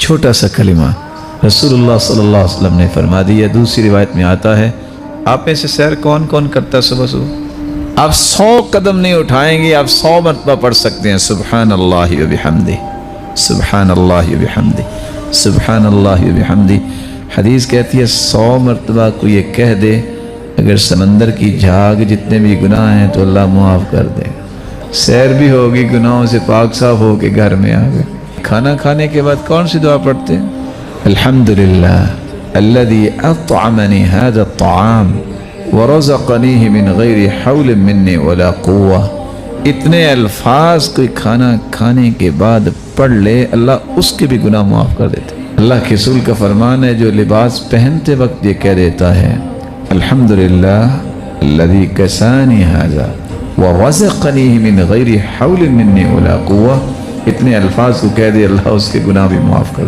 چھوٹا سا کلمہ رسول اللہ صلی اللہ علیہ وسلم نے فرما دیا. دوسری روایت میں آتا ہے آپ میں سے سیر کون کون کرتا ہے صبح صبح؟ آپ 100 قدم نہیں اٹھائیں گے، آپ 100 مرتبہ پڑھ سکتے ہیں سبحان اللہ و بحمدہ، سبحان اللہ و بحمدہ، سبحان اللہ و بحمدہ. حدیث کہتی ہے 100 مرتبہ کو یہ کہہ دے اگر سمندر کی جھاگ جتنے بھی گناہ ہیں تو اللہ معاف کر دے گا. سیر بھی ہوگی، گناہوں سے پاک صاف ہو کے گھر میں آ گئے. کھانا کھانے کے بعد کون سی دعا پڑھتے ہیں؟ الحمدللہ الذي اطعمني هذا الطعام ورزقنيه من غیر حول مني ولا قوة. اتنے الفاظ کوئی کھانا کھانے کے بعد پڑھ لے اللہ اس کے بھی گناہ معاف کر دیتے. اللہ کے رسول کا فرمان ہے جو لباس پہنتے وقت یہ کہہ دیتا ہے الحمدللہ الذي كساني هذا ورزقنيه من غیر حول مني ولا قوة، اتنے الفاظ کو کہہ دے اللہ اس کے گناہ بھی معاف کر